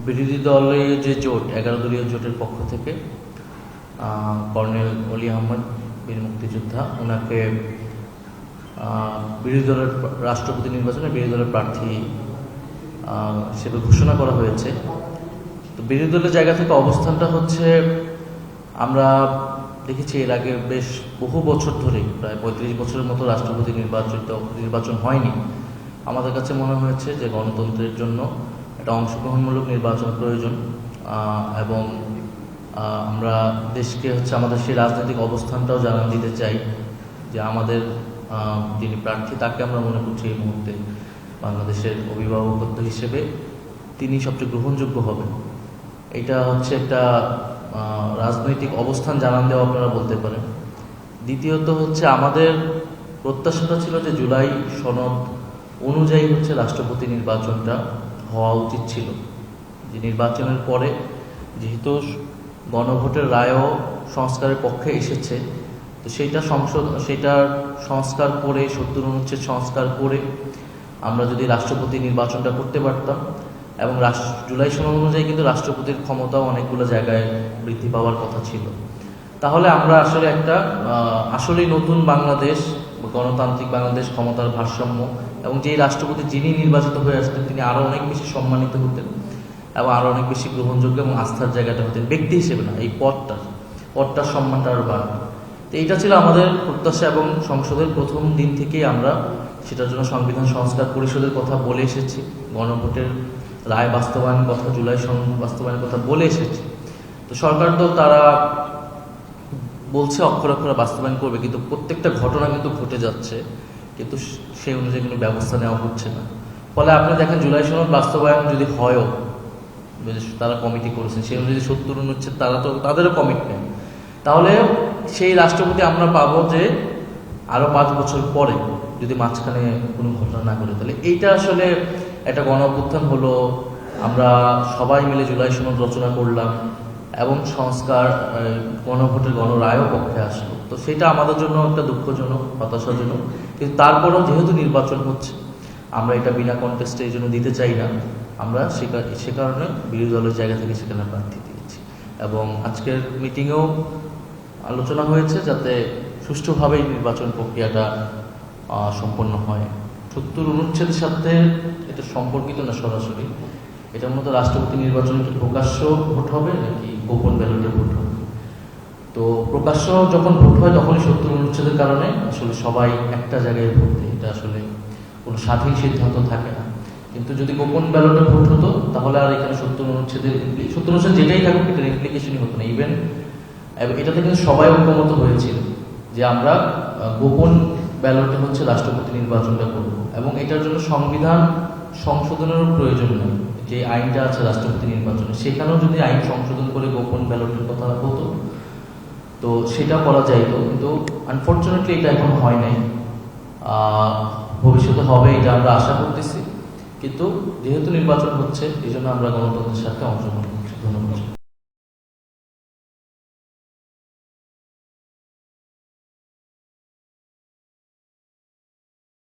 বিরোধী দলের যে জোট 11 দলীয় জোটের পক্ষ থেকে কর্নেল অলি আহমদ বীর মুক্তিযোদ্ধা ওনাকে বিরোধী দলের রাষ্ট্রপতি নির্বাচনে বিরোধী দলের প্রার্থী হিসেবে ঘোষণা করা হয়েছে। তো বিরোধী দলের জায়গা থেকে অবস্থানটা হচ্ছে, আমরা দেখেছি এর আগে বেশ বহু বছর ধরে প্রায় 35 বছরের মতো রাষ্ট্রপতি নির্বাচন হয়নি। আমাদের কাছে মনে হয়েছে যে গণতন্ত্রের জন্য একটা অংশগ্রহণমূলক নির্বাচন প্রয়োজন, এবং আমরা দেশকে আমাদের সেই রাজনৈতিক অবস্থানটাও জানান দিতে চাই যে আমাদের যিনি প্রার্থী তাকে আমরা মনে করছি এই মুহূর্তে বাংলাদেশের অভিভাবকত্ব হিসেবে তিনি সবচেয়ে গ্রহণযোগ্য হবেন। এটা একটা রাজনৈতিক অবস্থান জানান দেওয়া আপনারা বলতে পারেন। দ্বিতীয়ত আমাদের প্রত্যাশাটা ছিল যে জুলাই সনদ অনুযায়ী রাষ্ট্রপতি নির্বাচনটা হওয়া উচিত ছিল। যে নির্বাচনের পরে যেহেতু গণভোটের রায়ও সংস্কারের পক্ষে এসেছে, তো সেইটার সংস্কার করে 70 অনুচ্ছেদ সংস্কার করে আমরা যদি রাষ্ট্রপতি নির্বাচনটা করতে পারতাম, এবং জুলাই সনদ অনুযায়ী কিন্তু রাষ্ট্রপতির ক্ষমতাও অনেকগুলো জায়গায় বৃদ্ধি পাওয়ার কথা ছিল, তাহলে আমরা আসলেই নতুন বাংলাদেশ, গণতান্ত্রিক বাংলাদেশ, ক্ষমতার ভারসাম্য, এবং যেই রাষ্ট্রপতি যিনি নির্বাচিত হয়ে আসতেন তিনি আরও অনেক বেশি সম্মানিত হতেন এবং আরও অনেক বেশি গ্রহণযোগ্য এবং আস্থার জায়গাটা হতেন, ব্যক্তি হিসেবে না, এই পদটার সম্মানটা আরও বাড়বে। তো এইটা ছিল আমাদের প্রত্যাশা, এবং সংসদের প্রথম দিন থেকেই আমরা সেটার জন্য সংবিধান সংস্কার পরিষদের কথা বলে এসেছি, গণভোটের রায় বাস্তবায়নের কথা, জুলাই সনদ বাস্তবায়নের কথা বলে এসেছি। তো সরকার তো তারা বলছে অক্ষরে অক্ষরে বাস্তবায়ন করবে, কিন্তু প্রত্যেকটা ঘটনা কিন্তু ঘটে যাচ্ছে, কিন্তু সেই অনুযায়ী কোনো ব্যবস্থা নেওয়া হচ্ছে না। ফলে আপনি দেখেন জুলাই সনদ বাস্তবায়ন যদি হয়ও, তারা কমিটি করেছেন সেই অনুযায়ী 70 অনুচ্ছেদ তাদেরও কমিটমেন্ট, তাহলে সেই রাষ্ট্রপতি আমরা পাবো যে আরো 5 বছর পরে, যদি মাঝখানে কোনো ঘটনা না ঘটে। তাহলে এইটা একটা গণ অভ্যুত্থান হলো, আমরা সবাই মিলে জুলাই সনদ রচনা করলাম এবং সংস্কার গণভোটের গণরায়ও পক্ষে আসলো। তো সেটা আমাদের জন্য একটা দুঃখজনক, হতাশাজনক, কিন্তু তারপরেও যেহেতু নির্বাচন হচ্ছে আমরা এটা বিনা কন্টেস্টে এই জন্য দিতে চাই না। আমরা সে কারণে বিরোধী দলের জায়গা থেকে সেখানে প্রার্থী দিয়েছি, এবং আজকের মিটিংয়েও আলোচনা হয়েছে যাতে সুষ্ঠুভাবেই নির্বাচন প্রক্রিয়াটা সম্পন্ন হয়। 70 অনুচ্ছেদের সাথে এটা সম্পর্কিত না সরাসরি, এটা মূলত রাষ্ট্রপতি নির্বাচনে কি প্রকাশ্য ভোট হবে নাকি গোপন ব্যালটে ভোট হবে। তো প্রকাশ্য যখন ভোট হয় তখনই 70 অনুচ্ছেদের কারণে সবাই একটা জায়গায় ভোট দেয়, এটা কোনো স্বাধীন সিদ্ধান্ত থাকে না। কিন্তু যদি গোপন ব্যালটে ভোট হতো তাহলে আর এখানে 70 অনুচ্ছেদ যেটাই থাকুক এটার ইমপ্লিকেশনই হতো না। ইভেন এটাতে কিন্তু সবাই ঐকমত হয়েছিল যে আমরা গোপন ব্যালটে রাষ্ট্রপতি নির্বাচনটা করব, এবং এটার জন্য সংবিধান সংশোধনেরও প্রয়োজন নেই। যে আইনটা আছে রাষ্ট্রপতি নির্বাচনে, সেখানেও যদি আইন সংশোধন করে গোপন ব্যালটের কথা হতো তো সেটা করা যাইতো, কিন্তু আনফর্চুনেটলি এটা এখন হয় নাই। ভবিষ্যতে হবে এটা আমরা আশা করতেছি, কিন্তু যেহেতু নির্বাচন হচ্ছে এই জন্য আমরা গণতন্ত্রের সাথে অংশগ্রহণ করছি। ধন্যবাদ।